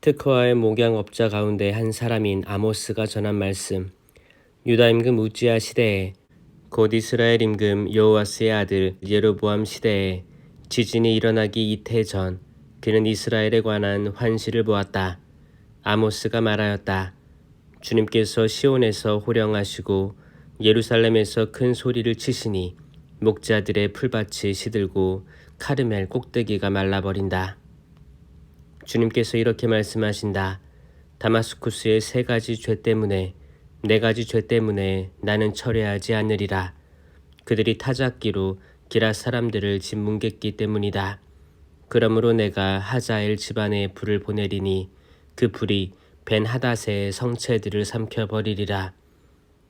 특허와의 목양업자 가운데 한 사람인 아모스가 전한 말씀. 유다 임금 우지야 시대에 곧 이스라엘 임금 여호와스의 아들 예로보암 시대에 지진이 일어나기 이태 전 그는 이스라엘에 관한 환시를 보았다. 아모스가 말하였다. 주님께서 시온에서 호령하시고 예루살렘에서 큰 소리를 치시니 목자들의 풀밭이 시들고 카르멜 꼭대기가 말라버린다. 주님께서 이렇게 말씀하신다. 다마스쿠스의 세 가지 죄 때문에, 네 가지 죄 때문에 나는 철회하지 않으리라. 그들이 타작기로 기랏 사람들을 짓뭉갰기 때문이다. 그러므로 내가 하자엘 집안에 불을 보내리니 그 불이 벤하닷의 성체들을 삼켜버리리라.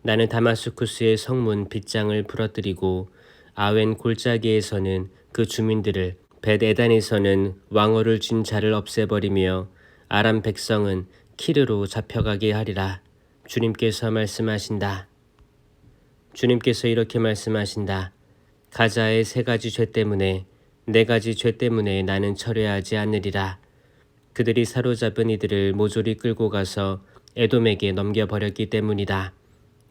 나는 다마스쿠스의 성문 빗장을 부러뜨리고 아웬 골짜기에서는 그 주민들을 벳에단에서는 왕어를 쥔 자를 없애버리며 아람 백성은 키르로 잡혀가게 하리라. 주님께서 말씀하신다. 주님께서 이렇게 말씀하신다. 가자의 세 가지 죄 때문에, 네 가지 죄 때문에 나는 철회하지 않으리라. 그들이 사로잡은 이들을 모조리 끌고 가서 에돔에게 넘겨버렸기 때문이다.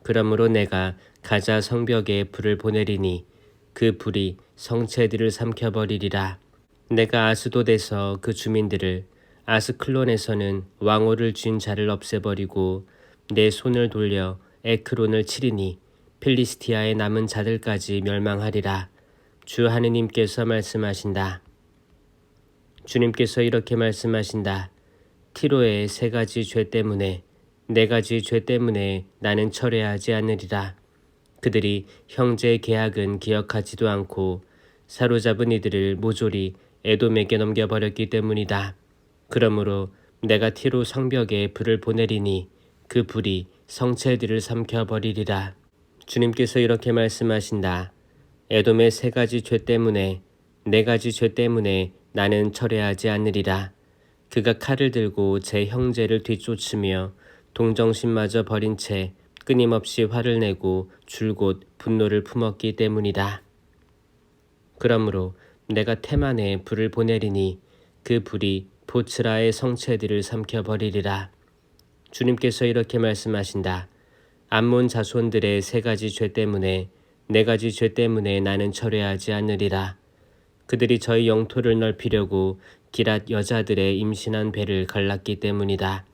그러므로 내가 가자 성벽에 불을 보내리니 그 불이 성체들을 삼켜버리리라. 내가 아스돗에서 그 주민들을, 아스클론에서는 왕호를 쥔 자를 없애버리고 내 손을 돌려 에크론을 치리니 필리스티아의 남은 자들까지 멸망하리라. 주 하느님께서 말씀하신다. 주님께서 이렇게 말씀하신다. 티로의 세 가지 죄 때문에, 네 가지 죄 때문에 나는 철회하지 않으리라. 그들이 형제의 계약은 기억하지도 않고 사로잡은 이들을 모조리 에돔에게 넘겨버렸기 때문이다. 그러므로 내가 티로 성벽에 불을 보내리니 그 불이 성체들을 삼켜버리리라. 주님께서 이렇게 말씀하신다. 에돔의 세 가지 죄 때문에, 네 가지 죄 때문에 나는 철회하지 않으리라. 그가 칼을 들고 제 형제를 뒤쫓으며 동정심마저 버린 채 끊임없이 화를 내고 줄곧 분노를 품었기 때문이다. 그러므로 내가 테만에 불을 보내리니 그 불이 보츠라의 성체들을 삼켜버리리라. 주님께서 이렇게 말씀하신다. 암몬 자손들의 세 가지 죄 때문에, 네 가지 죄 때문에 나는 철회하지 않으리라. 그들이 저희 영토를 넓히려고 기랏 여자들의 임신한 배를 갈랐기 때문이다.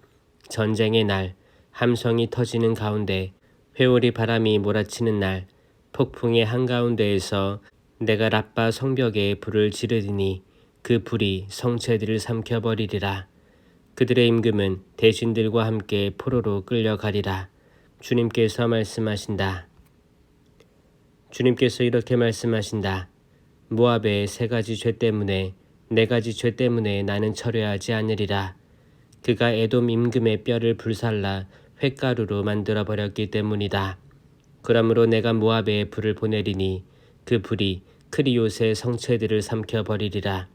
전쟁의 날, 함성이 터지는 가운데, 회오리 바람이 몰아치는 날, 폭풍의 한가운데에서 내가 랍바 성벽에 불을 지르리니 그 불이 성체들을 삼켜버리리라. 그들의 임금은 대신들과 함께 포로로 끌려가리라. 주님께서 말씀하신다. 주님께서 이렇게 말씀하신다. 모압의 세 가지 죄 때문에, 네 가지 죄 때문에 나는 철회하지 않으리라. 그가 에돔 임금의 뼈를 불살라 횟가루로 만들어버렸기 때문이다. 그러므로 내가 모압에 불을 보내리니 그 불이 크리옷의 성체들을 삼켜버리리라.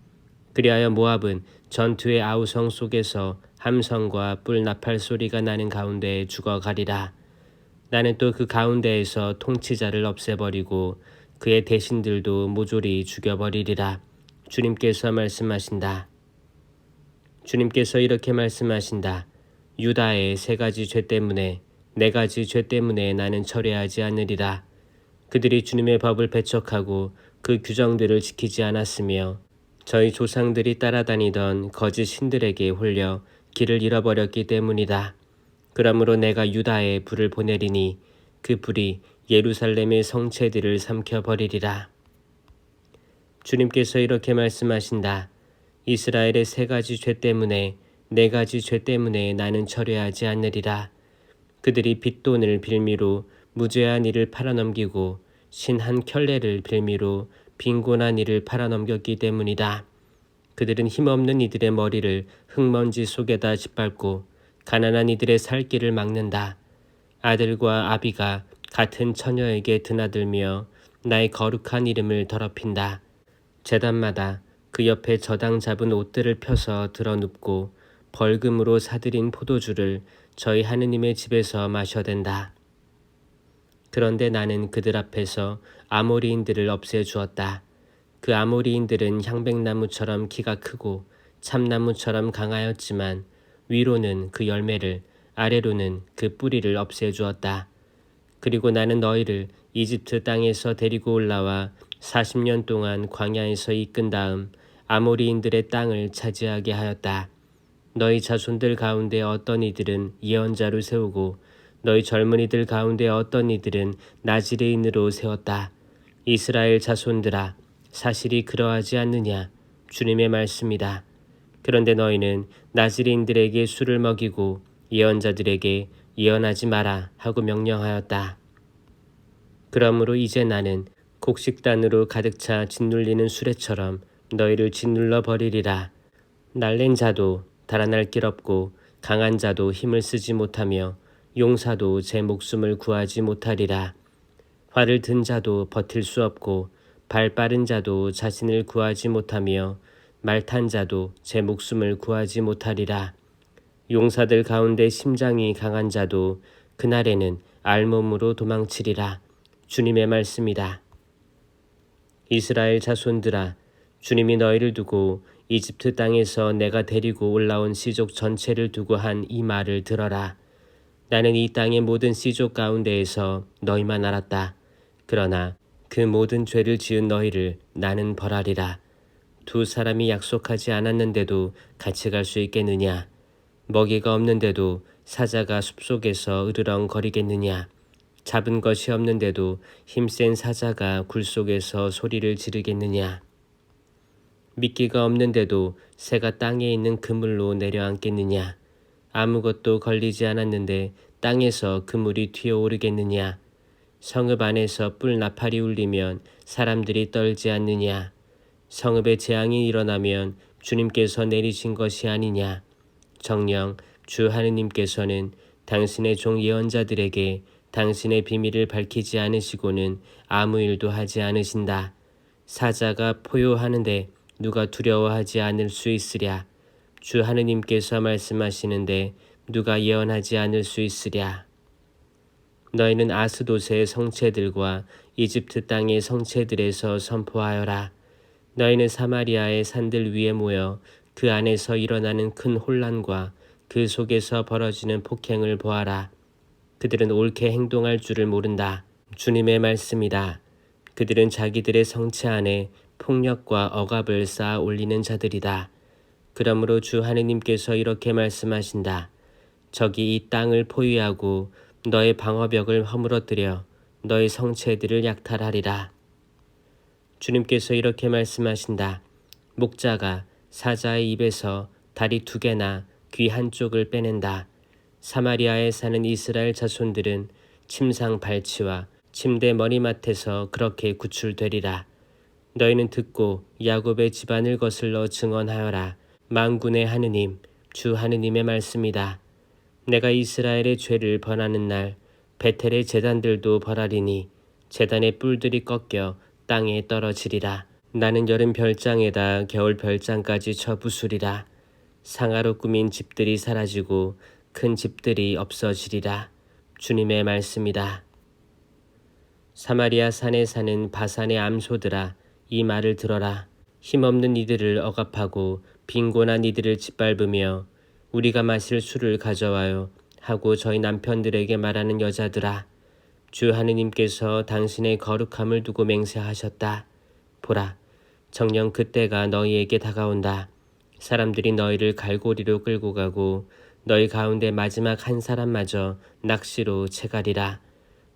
그리하여 모압은 전투의 아우성 속에서 함성과 뿔 나팔 소리가 나는 가운데 죽어가리라. 나는 또 그 가운데에서 통치자를 없애버리고 그의 대신들도 모조리 죽여버리리라. 주님께서 말씀하신다. 주님께서 이렇게 말씀하신다. 유다의 세 가지 죄 때문에, 네 가지 죄 때문에 나는 철회하지 않으리라. 그들이 주님의 법을 배척하고 그 규정들을 지키지 않았으며 저희 조상들이 따라다니던 거짓 신들에게 홀려 길을 잃어버렸기 때문이다. 그러므로 내가 유다에 불을 보내리니 그 불이 예루살렘의 성체들을 삼켜버리리라. 주님께서 이렇게 말씀하신다. 이스라엘의 세 가지 죄 때문에, 네 가지 죄 때문에 나는 철회하지 않으리라. 그들이 빚돈을 빌미로 무죄한 일을 팔아넘기고 신 한 켤레를 빌미로 빈곤한 일을 팔아넘겼기 때문이다. 그들은 힘없는 이들의 머리를 흙먼지 속에다 짓밟고 가난한 이들의 살 길을 막는다. 아들과 아비가 같은 처녀에게 드나들며 나의 거룩한 이름을 더럽힌다. 제단마다 그 옆에 저당 잡은 옷들을 펴서 드러눕고 벌금으로 사들인 포도주를 저희 하느님의 집에서 마셔댄다. 그런데 나는 그들 앞에서 아모리인들을 없애주었다. 그 아모리인들은 향백나무처럼 키가 크고 참나무처럼 강하였지만 위로는 그 열매를, 아래로는 그 뿌리를 없애주었다. 그리고 나는 너희를 이집트 땅에서 데리고 올라와 40년 동안 광야에서 이끈 다음 아모리인들의 땅을 차지하게 하였다. 너희 자손들 가운데 어떤 이들은 예언자로 세우고 너희 젊은이들 가운데 어떤 이들은 나지레인으로 세웠다. 이스라엘 자손들아, 사실이 그러하지 않느냐? 주님의 말씀이다. 그런데 너희는 나지레인들에게 술을 먹이고 예언자들에게 예언하지 마라 하고 명령하였다. 그러므로 이제 나는 곡식단으로 가득 차 짓눌리는 수레처럼 너희를 짓눌러 버리리라. 날랜 자도 달아날 길 없고 강한 자도 힘을 쓰지 못하며 용사도 제 목숨을 구하지 못하리라. 활을 든 자도 버틸 수 없고 발 빠른 자도 자신을 구하지 못하며 말 탄 자도 제 목숨을 구하지 못하리라. 용사들 가운데 심장이 강한 자도 그날에는 알몸으로 도망치리라. 주님의 말씀이다. 이스라엘 자손들아, 주님이 너희를 두고 이집트 땅에서 내가 데리고 올라온 씨족 전체를 두고 한 이 말을 들어라. 나는 이 땅의 모든 씨족 가운데에서 너희만 알았다. 그러나 그 모든 죄를 지은 너희를 나는 벌하리라. 두 사람이 약속하지 않았는데도 같이 갈 수 있겠느냐? 먹이가 없는데도 사자가 숲속에서 으르렁거리겠느냐? 잡은 것이 없는데도 힘센 사자가 굴 속에서 소리를 지르겠느냐? 미끼가 없는데도 새가 땅에 있는 그물로 내려앉겠느냐? 아무것도 걸리지 않았는데 땅에서 그물이 튀어오르겠느냐? 성읍 안에서 뿔 나팔이 울리면 사람들이 떨지 않느냐? 성읍에 재앙이 일어나면 주님께서 내리신 것이 아니냐? 정녕 주 하느님께서는 당신의 종 예언자들에게 당신의 비밀을 밝히지 않으시고는 아무 일도 하지 않으신다. 사자가 포효하는데 누가 두려워하지 않을 수 있으랴? 주 하느님께서 말씀하시는데 누가 예언하지 않을 수 있으랴? 너희는 아스돗의 성체들과 이집트 땅의 성체들에서 선포하여라. 너희는 사마리아의 산들 위에 모여 그 안에서 일어나는 큰 혼란과 그 속에서 벌어지는 폭행을 보아라. 그들은 옳게 행동할 줄을 모른다. 주님의 말씀이다. 그들은 자기들의 성체 안에 폭력과 억압을 쌓아 올리는 자들이다. 그러므로 주 하느님께서 이렇게 말씀하신다. 적이 이 땅을 포위하고 너의 방어벽을 허물어뜨려 너의 성체들을 약탈하리라. 주님께서 이렇게 말씀하신다. 목자가 사자의 입에서 다리 2개나 귀 한쪽을 빼낸다. 사마리아에 사는 이스라엘 자손들은 침상 발치와 침대 머리맡에서 그렇게 구출되리라. 너희는 듣고 야곱의 집안을 거슬러 증언하여라. 만군의 하느님, 주 하느님의 말씀이다. 내가 이스라엘의 죄를 번하는 날 베텔의 제단들도 벌하리니 제단의 뿔들이 꺾여 땅에 떨어지리라. 나는 여름 별장에다 겨울 별장까지 쳐 부수리라. 상아로 꾸민 집들이 사라지고 큰 집들이 없어지리라. 주님의 말씀이다. 사마리아 산에 사는 바산의 암소들아, 이 말을 들어라. 힘없는 이들을 억압하고 빈곤한 이들을 짓밟으며 우리가 마실 술을 가져와요 하고 저희 남편들에게 말하는 여자들아, 주 하느님께서 당신의 거룩함을 두고 맹세하셨다. 보라, 정녕 그때가 너희에게 다가온다. 사람들이 너희를 갈고리로 끌고 가고 너희 가운데 마지막 한 사람마저 낚시로 채가리라.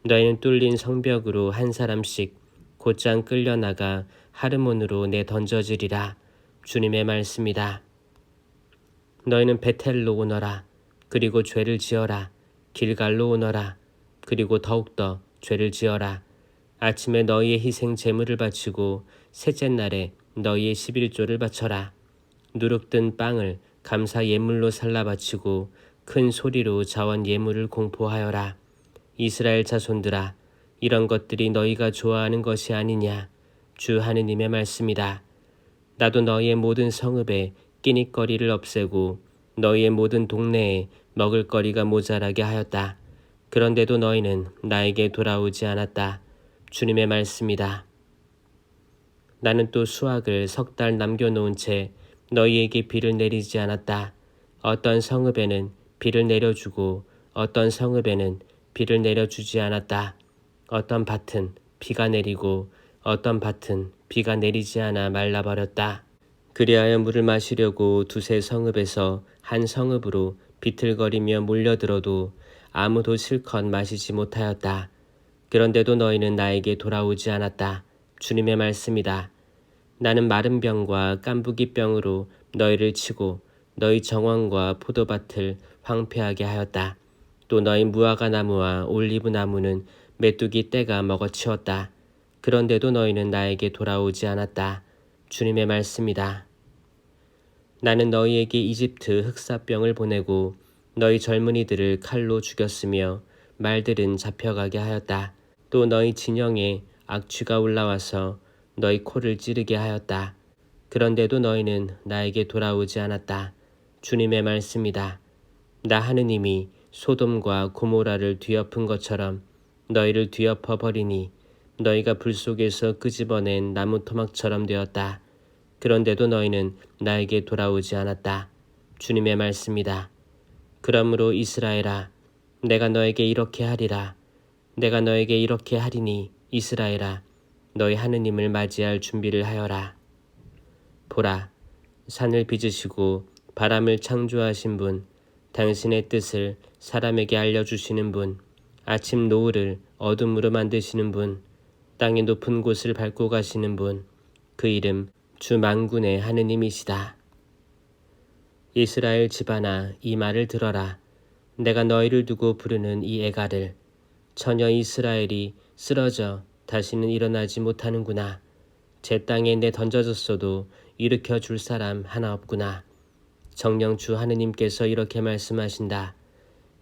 너희는 뚫린 성벽으로 한 사람씩 곧장 끌려나가 하르몬으로 내던져지리라. 주님의 말씀이다. 너희는 베텔로 오너라. 그리고 죄를 지어라. 길갈로 오너라. 그리고 더욱더 죄를 지어라. 아침에 너희의 희생 제물을 바치고 셋째 날에 너희의 11조를 바쳐라. 누룩든 빵을 감사 예물로 살라 바치고 큰 소리로 자원 예물을 공포하여라. 이스라엘 자손들아, 이런 것들이 너희가 좋아하는 것이 아니냐? 주 하느님의 말씀이다. 나도 너희의 모든 성읍에 끼니거리를 없애고 너희의 모든 동네에 먹을거리가 모자라게 하였다. 그런데도 너희는 나에게 돌아오지 않았다. 주님의 말씀이다. 나는 또 수확을 3달 남겨놓은 채 너희에게 비를 내리지 않았다. 어떤 성읍에는 비를 내려주고 어떤 성읍에는 비를 내려주지 않았다. 어떤 밭은 비가 내리고 어떤 밭은 비가 내리지 않아 말라버렸다. 그리하여 물을 마시려고 두세 성읍에서 한 성읍으로 비틀거리며 몰려들어도 아무도 실컷 마시지 못하였다. 그런데도 너희는 나에게 돌아오지 않았다. 주님의 말씀이다. 나는 마른 병과 깐부기 병으로 너희를 치고 너희 정원과 포도밭을 황폐하게 하였다. 또 너희 무화과 나무와 올리브 나무는 메뚜기 떼가 먹어치웠다. 그런데도 너희는 나에게 돌아오지 않았다. 주님의 말씀이다. 나는 너희에게 이집트 흑사병을 보내고 너희 젊은이들을 칼로 죽였으며 말들은 잡혀가게 하였다. 또 너희 진영에 악취가 올라와서 너희 코를 찌르게 하였다. 그런데도 너희는 나에게 돌아오지 않았다. 주님의 말씀이다. 나 하느님이 소돔과 고모라를 뒤엎은 것처럼 너희를 뒤엎어 버리니 너희가 불 속에서 끄집어낸 나무 토막처럼 되었다. 그런데도 너희는 나에게 돌아오지 않았다. 주님의 말씀이다. 그러므로 이스라엘아, 내가 너에게 이렇게 하리라. 내가 너에게 이렇게 하리니 이스라엘아, 너희 하느님을 맞이할 준비를 하여라. 보라, 산을 빚으시고 바람을 창조하신 분, 당신의 뜻을 사람에게 알려주시는 분, 아침 노을을 어둠으로 만드시는 분, 땅의 높은 곳을 밟고 가시는 분, 그 이름 주 만군의 하느님이시다. 이스라엘 집안아, 이 말을 들어라. 내가 너희를 두고 부르는 이 애가를, 처녀 이스라엘이 쓰러져 다시는 일어나지 못하는구나. 제 땅에 내 던져졌어도 일으켜 줄 사람 하나 없구나. 정녕 주 하느님께서 이렇게 말씀하신다.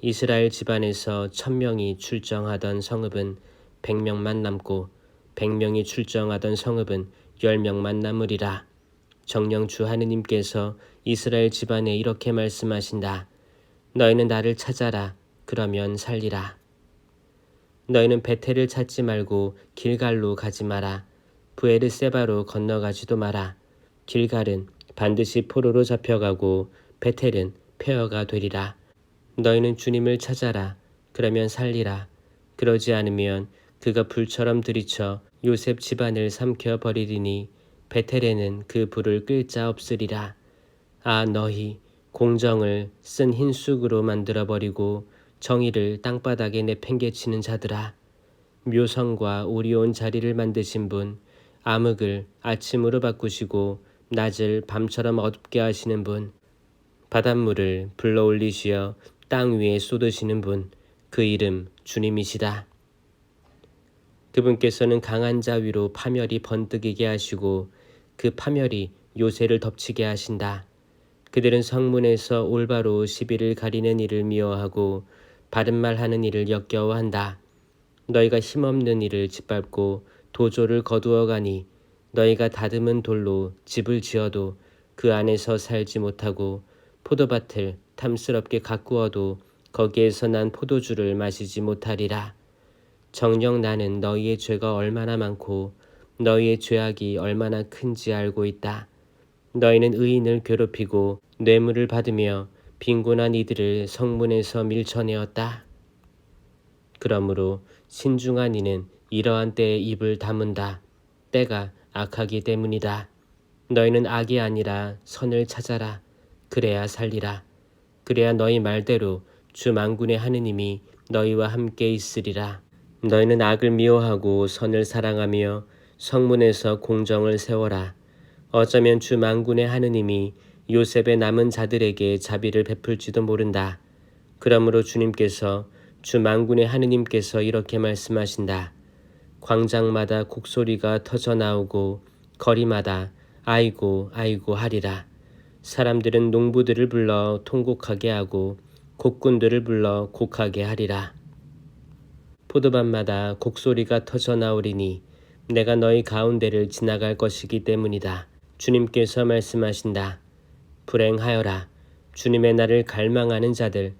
이스라엘 집안에서 1000명이 출정하던 성읍은 100명만 남고 100명이 출정하던 성읍은 10명만 남으리라. 정녕 주 하느님께서 이스라엘 집안에 이렇게 말씀하신다. 너희는 나를 찾아라. 그러면 살리라. 너희는 베텔을 찾지 말고 길갈로 가지 마라. 브에르세바로 건너가지도 마라. 길갈은 반드시 포로로 잡혀가고 베텔은 폐허가 되리라. 너희는 주님을 찾아라. 그러면 살리라. 그러지 않으면 그가 불처럼 들이쳐 요셉 집안을 삼켜버리리니 베텔에는 그 불을 끌 자 없으리라. 아, 너희 공정을 쓴 흰쑥으로 만들어버리고 정의를 땅바닥에 내팽개치는 자들아. 묘성과 오리온 자리를 만드신 분, 암흑을 아침으로 바꾸시고 낮을 밤처럼 어둡게 하시는 분, 바닷물을 불러올리시어 땅 위에 쏟으시는 분, 그 이름 주님이시다. 그분께서는 강한 자 위로 파멸이 번뜩이게 하시고 그 파멸이 요새를 덮치게 하신다. 그들은 성문에서 올바로 시비를 가리는 일을 미워하고 바른 말 하는 일을 역겨워한다. 너희가 힘없는 일을 짓밟고 도조를 거두어가니 너희가 다듬은 돌로 집을 지어도 그 안에서 살지 못하고 포도밭을 탐스럽게 가꾸어도 거기에서 난 포도주를 마시지 못하리라. 정녕 나는 너희의 죄가 얼마나 많고 너희의 죄악이 얼마나 큰지 알고 있다. 너희는 의인을 괴롭히고 뇌물을 받으며 빈곤한 이들을 성문에서 밀쳐내었다. 그러므로 신중한 이는 이러한 때에 입을 다문다. 때가 악하기 때문이다. 너희는 악이 아니라 선을 찾아라. 그래야 살리라. 그래야 너희 말대로 주 만군의 하느님이 너희와 함께 있으리라. 너희는 악을 미워하고 선을 사랑하며 성문에서 공정을 세워라. 어쩌면 주 만군의 하느님이 요셉의 남은 자들에게 자비를 베풀지도 모른다. 그러므로 주님께서 주 만군의 하느님께서 이렇게 말씀하신다. 광장마다 곡소리가 터져 나오고 거리마다 아이고 아이고 하리라. 사람들은 농부들을 불러 통곡하게 하고 곡군들을 불러 곡하게 하리라. 포도밭마다 곡소리가 터져 나오리니 내가 너희 가운데를 지나갈 것이기 때문이다. 주님께서 말씀하신다. 불행하여라. 주님의 날을 갈망하는 자들.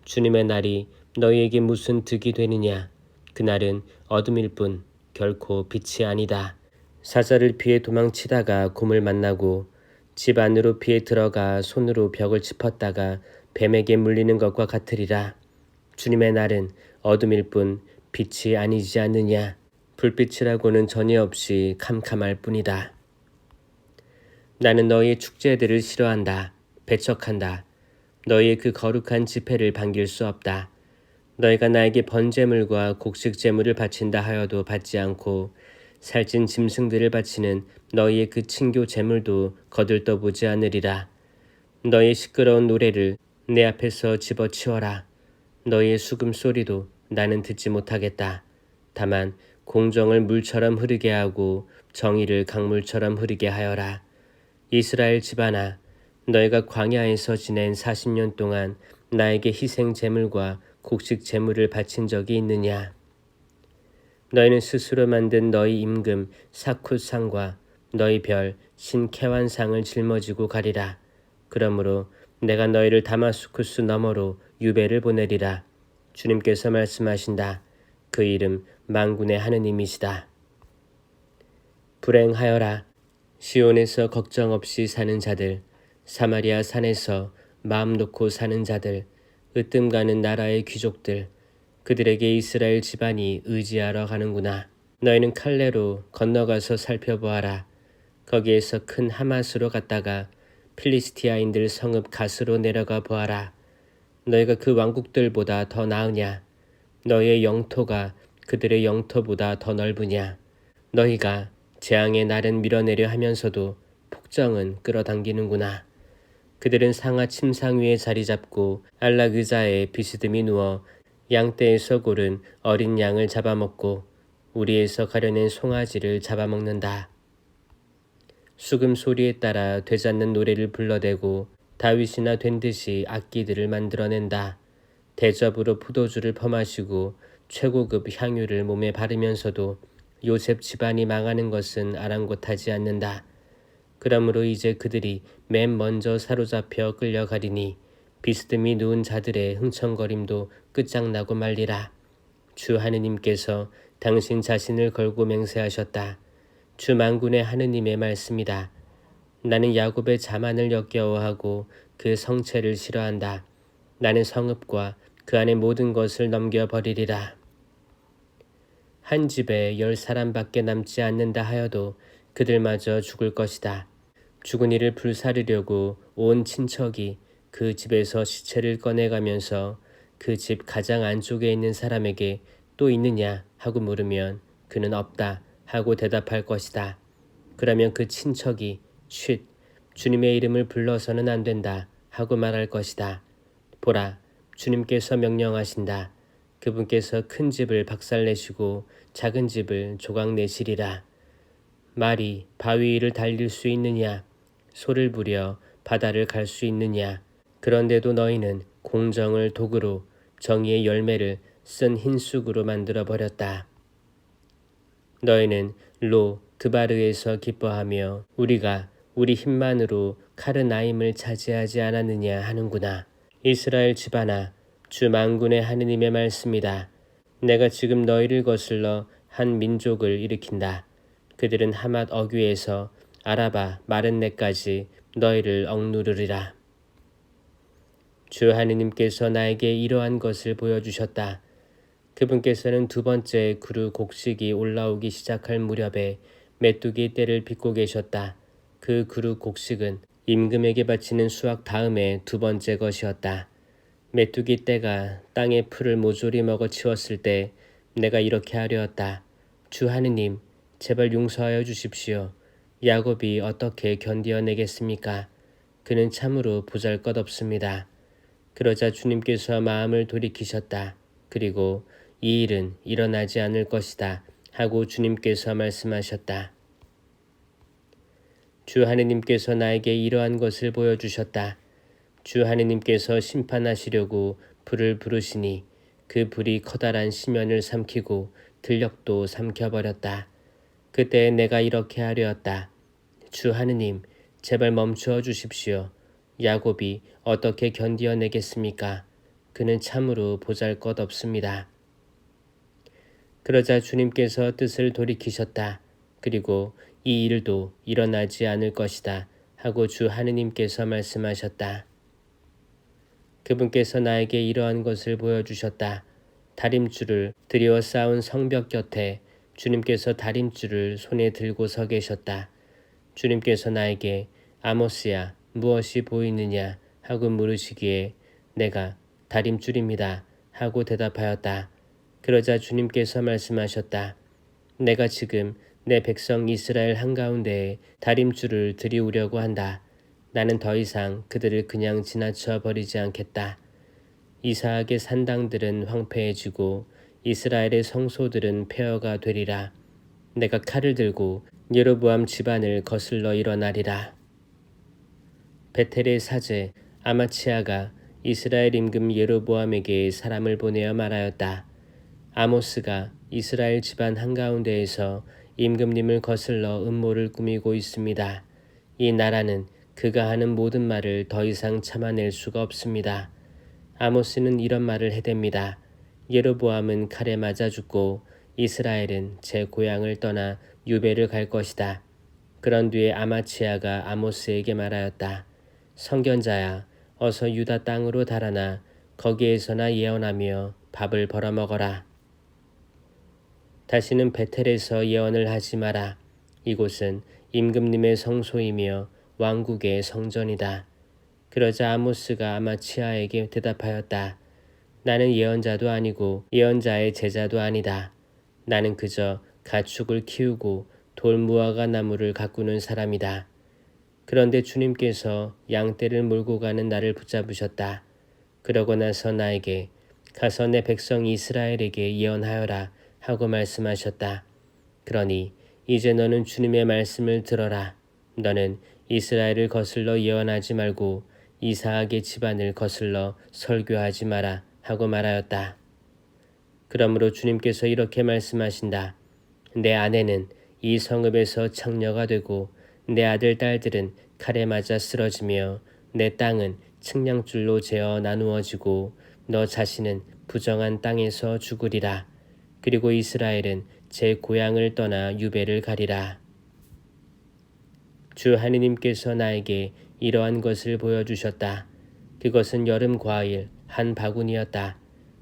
주님의 날이 너희에게 무슨 득이 되느냐. 그날은 어둠일 뿐 결코 빛이 아니다. 사자를 피해 도망치다가 곰을 만나고 집 안으로 피해 들어가 손으로 벽을 짚었다가 뱀에게 물리는 것과 같으리라. 주님의 날은 어둠일 뿐 빛이 아니지 않느냐. 불빛이라고는 전혀 없이 캄캄할 뿐이다. 나는 너희의 축제들을 싫어한다. 배척한다. 너희의 그 거룩한 집회를 반길 수 없다. 너희가 나에게 번제물과 곡식 제물을 바친다 하여도 받지 않고 살찐 짐승들을 바치는 너희의 그 친교 제물도 거들떠보지 않으리라. 너희의 시끄러운 노래를 내 앞에서 집어치워라. 너희의 수금 소리도 나는 듣지 못하겠다. 다만 공정을 물처럼 흐르게 하고 정의를 강물처럼 흐르게 하여라. 이스라엘 집안아, 너희가 광야에서 지낸 40년 동안 나에게 희생 제물과 곡식 제물을 바친 적이 있느냐? 너희는 스스로 만든 너희 임금 사쿠상과 너희 별 신케완상을 짊어지고 가리라. 그러므로 내가 너희를 다마스쿠스 너머로 유배를 보내리라. 주님께서 말씀하신다. 그 이름 만군의 하느님이시다. 불행하여라. 시온에서 걱정 없이 사는 자들, 사마리아 산에서 마음 놓고 사는 자들, 으뜸 가는 나라의 귀족들, 그들에게 이스라엘 집안이 의지하러 가는구나. 너희는 칼레로 건너가서 살펴보아라. 거기에서 큰 하맛으로 갔다가 필리스티아인들 성읍 갓으로 내려가 보아라. 너희가 그 왕국들보다 더 나으냐? 너희의 영토가 그들의 영토보다 더 넓으냐? 너희가 재앙의 날은 밀어내려 하면서도 폭정은 끌어당기는구나. 그들은 상하 침상 위에 자리 잡고 안락 의자에 비스듬히 누워 양떼에서 고른 어린 양을 잡아먹고 우리에서 가려낸 송아지를 잡아먹는다. 수금 소리에 따라 되찾는 노래를 불러대고 다윗이나 된 듯이 악기들을 만들어낸다. 대접으로 포도주를 퍼마시고 최고급 향유를 몸에 바르면서도 요셉 집안이 망하는 것은 아랑곳하지 않는다. 그러므로 이제 그들이 맨 먼저 사로잡혀 끌려가리니 비스듬히 누운 자들의 흥청거림도 끝장나고 말리라. 주 하느님께서 당신 자신을 걸고 맹세하셨다. 주 만군의 하느님의 말씀이다. 나는 야곱의 자만을 역겨워하고 그 성체를 싫어한다. 나는 성읍과 그 안의 모든 것을 넘겨버리리라. 한 집에 10사람밖에 남지 않는다 하여도 그들마저 죽을 것이다. 죽은 이를 불사르려고 온 친척이 그 집에서 시체를 꺼내가면서 그 집 가장 안쪽에 있는 사람에게 또 있느냐 하고 물으면 그는 없다 하고 대답할 것이다. 그러면 그 친척이 쉿, 주님의 이름을 불러서는 안 된다 하고 말할 것이다. 보라, 주님께서 명령하신다. 그분께서 큰 집을 박살내시고 작은 집을 조각내시리라. 말이 바위 위를 달릴 수 있느냐? 소를 부려 바다를 갈 수 있느냐? 그런데도 너희는 공정을 도구로 정의의 열매를 쓴 흰쑥으로 만들어버렸다. 너희는 로 드바르에서 기뻐하며 우리가 우리 힘만으로 카르나임을 차지하지 않았느냐 하는구나. 이스라엘 집안아, 주 만군의 하느님의 말씀이다. 내가 지금 너희를 거슬러 한 민족을 일으킨다. 그들은 하맛 어귀에서 아라바 마른네까지 너희를 억누르리라. 주 하느님께서 나에게 이러한 것을 보여주셨다. 그분께서는 두 번째 그루 곡식이 올라오기 시작할 무렵에 메뚜기 떼를 빚고 계셨다. 그 그루 곡식은 임금에게 바치는 수확 다음에 두 번째 것이었다. 메뚜기 떼가 땅의 풀을 모조리 먹어치웠을 때 내가 이렇게 하려었다. 주 하느님, 제발 용서하여 주십시오. 야곱이 어떻게 견디어내겠습니까? 그는 참으로 보잘것없습니다. 그러자 주님께서 마음을 돌이키셨다. 그리고 이 일은 일어나지 않을 것이다 하고 주님께서 말씀하셨다. 주 하느님께서 나에게 이러한 것을 보여주셨다. 주 하느님께서 심판하시려고 불을 부르시니 그 불이 커다란 심연을 삼키고 들녘도 삼켜버렸다. 그때 내가 이렇게 하려었다. 주 하느님, 제발 멈추어 주십시오. 야곱이 어떻게 견디어내겠습니까? 그는 참으로 보잘것없습니다. 그러자 주님께서 뜻을 돌이키셨다. 그리고 이 일도 일어나지 않을 것이다 하고 주 하느님께서 말씀하셨다. 그분께서 나에게 이러한 것을 보여주셨다. 다림줄을 들이워 쌓은 성벽 곁에 주님께서 다림줄을 손에 들고 서 계셨다. 주님께서 나에게 아모스야 무엇이 보이느냐 하고 물으시기에 내가 다림줄입니다 하고 대답하였다. 그러자 주님께서 말씀하셨다. 내가 지금 내 백성 이스라엘 한가운데에 다림줄을 들이우려고 한다. 나는 더 이상 그들을 그냥 지나쳐 버리지 않겠다. 이스라엘의 산당들은 황폐해지고 이스라엘의 성소들은 폐허가 되리라. 내가 칼을 들고 예로보암 집안을 거슬러 일어나리라. 베텔의 사제 아마치아가 이스라엘 임금 예로보암에게 사람을 보내어 말하였다. 아모스가 이스라엘 집안 한가운데에서 임금님을 거슬러 음모를 꾸미고 있습니다. 이 나라는 그가 하는 모든 말을 더 이상 참아낼 수가 없습니다. 아모스는 이런 말을 해댑니다. 예로보암은 칼에 맞아 죽고 이스라엘은 제 고향을 떠나 유배를 갈 것이다. 그런 뒤에 아마치아가 아모스에게 말하였다. 선견자야, 어서 유다 땅으로 달아나 거기에서나 예언하며 밥을 벌어먹어라. 다시는 베텔에서 예언을 하지 마라. 이곳은 임금님의 성소이며 왕국의 성전이다. 그러자 아모스가 아마치아에게 대답하였다. 나는 예언자도 아니고 예언자의 제자도 아니다. 나는 그저 가축을 키우고 돌무화과 나무를 가꾸는 사람이다. 그런데 주님께서 양떼를 몰고 가는 나를 붙잡으셨다. 그러고 나서 나에게 가서 내 백성 이스라엘에게 예언하여라 하고 말씀하셨다. 그러니 이제 너는 주님의 말씀을 들어라. 너는 이스라엘을 거슬러 예언하지 말고 이사학의 집안을 거슬러 설교하지 마라 하고 말하였다. 그러므로 주님께서 이렇게 말씀하신다. 내 아내는 이 성읍에서 창녀가 되고 내 아들 딸들은 칼에 맞아 쓰러지며 내 땅은 측량줄로 재어 나누어지고 너 자신은 부정한 땅에서 죽으리라. 그리고 이스라엘은 제 고향을 떠나 유배를 가리라. 주 하느님께서 나에게 이러한 것을 보여주셨다. 그것은 여름 과일 한 바구니였다.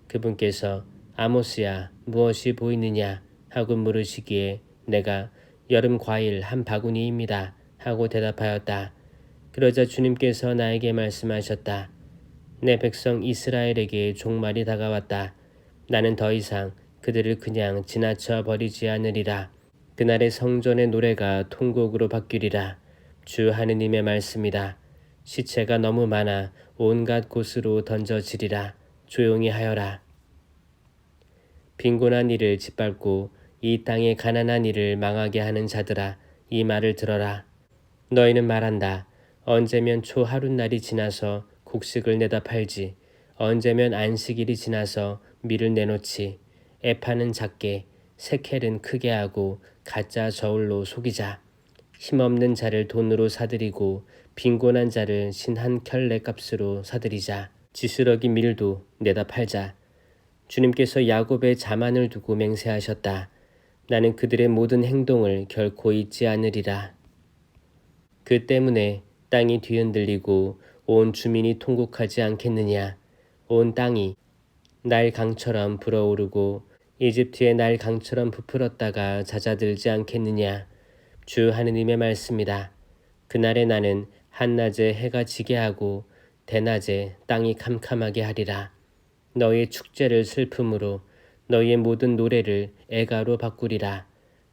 그분께서 아모스야 무엇이 보이느냐 하고 물으시기에 내가 여름 과일 한 바구니입니다 하고 대답하였다. 그러자 주님께서 나에게 말씀하셨다. 내 백성 이스라엘에게 종말이 다가왔다. 나는 더 이상 그들을 그냥 지나쳐 버리지 않으리라. 그날의 성전의 노래가 통곡으로 바뀌리라. 주 하느님의 말씀이다. 시체가 너무 많아 온갖 곳으로 던져지리라. 조용히 하여라. 빈곤한 이를 짓밟고 이 땅의 가난한 이를 망하게 하는 자들아, 이 말을 들어라. 너희는 말한다. 언제면 초하룻날이 지나서 곡식을 내다 팔지. 언제면 안식일이 지나서 밀을 내놓지. 에파는 작게, 세켈은 크게 하고 가짜 저울로 속이자. 힘없는 자를 돈으로 사들이고 빈곤한 자를 신 한 켤레 값으로 사들이자. 지스러기 밀도 내다 팔자. 주님께서 야곱의 자만을 두고 맹세하셨다. 나는 그들의 모든 행동을 결코 잊지 않으리라. 그 때문에 땅이 뒤흔들리고 온 주민이 통곡하지 않겠느냐. 온 땅이 날 강처럼 불어오르고 이집트의 날 강처럼 부풀었다가 잦아들지 않겠느냐. 주 하느님의 말씀이다. 그날에 나는 한낮에 해가 지게 하고 대낮에 땅이 캄캄하게 하리라. 너희의 축제를 슬픔으로 너희의 모든 노래를 애가로 바꾸리라.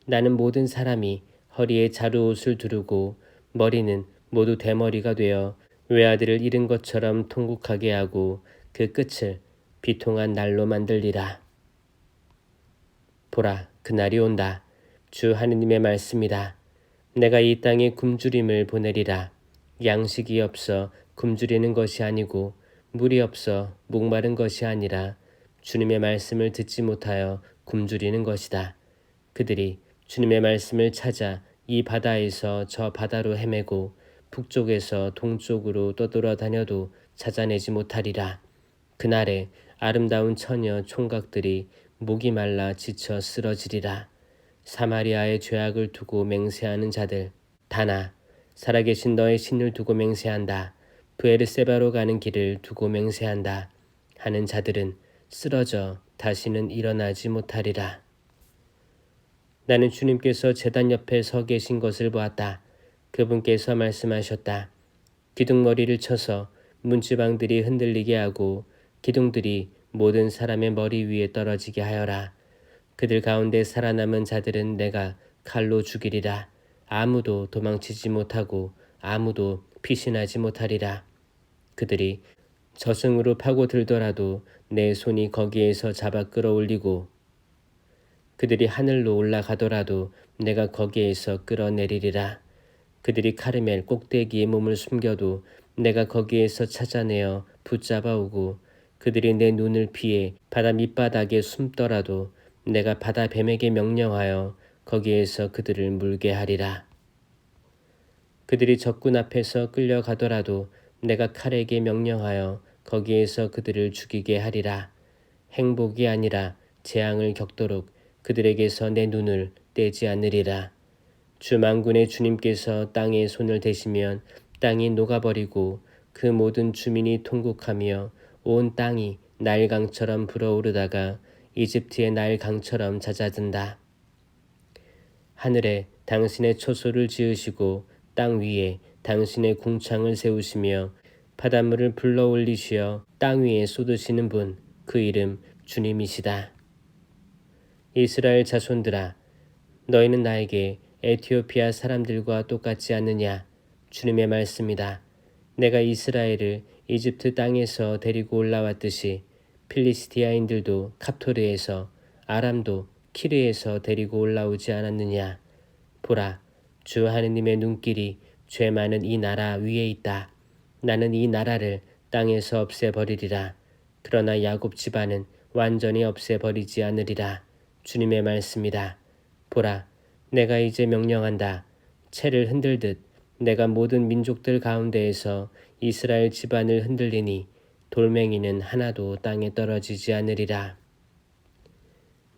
나는 모든 사람이 허리에 자루옷을 두르고 머리는 모두 대머리가 되어 외아들을 잃은 것처럼 통곡하게 하고 그 끝을 비통한 날로 만들리라. 보라, 그날이 온다. 주 하느님의 말씀이다. 내가 이 땅에 굶주림을 보내리라. 양식이 없어 굶주리는 것이 아니고 물이 없어 목마른 것이 아니라 주님의 말씀을 듣지 못하여 굶주리는 것이다. 그들이 주님의 말씀을 찾아 이 바다에서 저 바다로 헤매고 북쪽에서 동쪽으로 떠돌아다녀도 찾아내지 못하리라. 그날에 아름다운 처녀 총각들이 목이 말라 지쳐 쓰러지리라. 사마리아의 죄악을 두고 맹세하는 자들, 다나 살아계신 너의 신을 두고 맹세한다. 브에르세바로 가는 길을 두고 맹세한다. 하는 자들은 쓰러져 다시는 일어나지 못하리라. 나는 주님께서 제단 옆에 서 계신 것을 보았다. 그분께서 말씀하셨다. 기둥머리를 쳐서 문지방들이 흔들리게 하고 기둥들이 모든 사람의 머리 위에 떨어지게 하여라. 그들 가운데 살아남은 자들은 내가 칼로 죽이리라. 아무도 도망치지 못하고 아무도 피신하지 못하리라. 그들이 저승으로 파고들더라도 내 손이 거기에서 잡아 끌어올리고 그들이 하늘로 올라가더라도 내가 거기에서 끌어내리리라. 그들이 카르멜 꼭대기에 몸을 숨겨도 내가 거기에서 찾아내어 붙잡아 오고 그들이 내 눈을 피해 바다 밑바닥에 숨더라도 내가 바다 뱀에게 명령하여 거기에서 그들을 물게 하리라. 그들이 적군 앞에서 끌려가더라도 내가 칼에게 명령하여 거기에서 그들을 죽이게 하리라. 행복이 아니라 재앙을 겪도록 그들에게서 내 눈을 떼지 않으리라. 주 만군의 주님께서 땅에 손을 대시면 땅이 녹아버리고 그 모든 주민이 통곡하며 온 땅이 나일강처럼 불어오르다가 이집트의 나일강처럼 잦아든다. 하늘에 당신의 초소를 지으시고 땅 위에 당신의 궁창을 세우시며 바닷물을 불러올리시어 땅 위에 쏟으시는 분, 그 이름 주님이시다. 이스라엘 자손들아, 너희는 나에게 에티오피아 사람들과 똑같지 않느냐? 주님의 말씀이다. 내가 이스라엘을 이집트 땅에서 데리고 올라왔듯이 필리스티아인들도 갑토르에서 아람도 키르에서 데리고 올라오지 않았느냐? 보라, 주 하느님의 눈길이 죄 많은 이 나라 위에 있다. 나는 이 나라를 땅에서 없애버리리라. 그러나 야곱 집안은 완전히 없애버리지 않으리라. 주님의 말씀이다. 보라, 내가 이제 명령한다. 채를 흔들듯 내가 모든 민족들 가운데에서 이스라엘 집안을 흔들리니 돌멩이는 하나도 땅에 떨어지지 않으리라.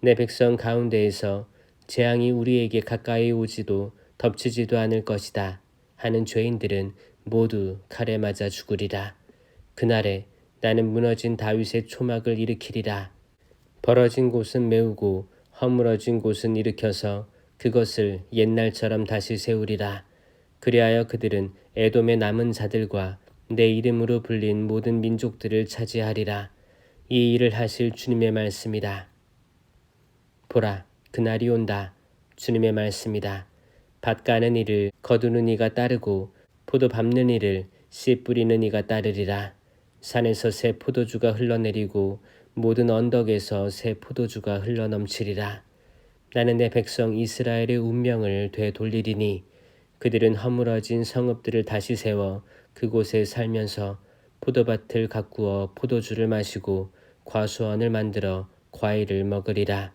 내 백성 가운데에서 재앙이 우리에게 가까이 오지도 덮치지도 않을 것이다 하는 죄인들은 모두 칼에 맞아 죽으리라. 그날에 나는 무너진 다윗의 초막을 일으키리라. 벌어진 곳은 메우고 허물어진 곳은 일으켜서 그것을 옛날처럼 다시 세우리라. 그리하여 그들은 에돔의 남은 자들과 내 이름으로 불린 모든 민족들을 차지하리라. 이 일을 하실 주님의 말씀이다. 보라, 그날이 온다. 주님의 말씀이다. 밭 가는 이를 거두는 이가 따르고 포도 밟는 이를 씨 뿌리는 이가 따르리라. 산에서 새 포도주가 흘러내리고 모든 언덕에서 새 포도주가 흘러넘치리라. 나는 내 백성 이스라엘의 운명을 되돌리리니 그들은 허물어진 성읍들을 다시 세워 그곳에 살면서 포도밭을 가꾸어 포도주를 마시고 과수원을 만들어 과일을 먹으리라.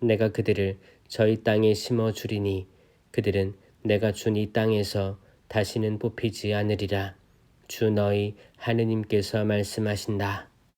내가 그들을 저희 땅에 심어 주리니 그들은 내가 준 이 땅에서 다시는 뽑히지 않으리라. 주 너희 하느님께서 말씀하신다.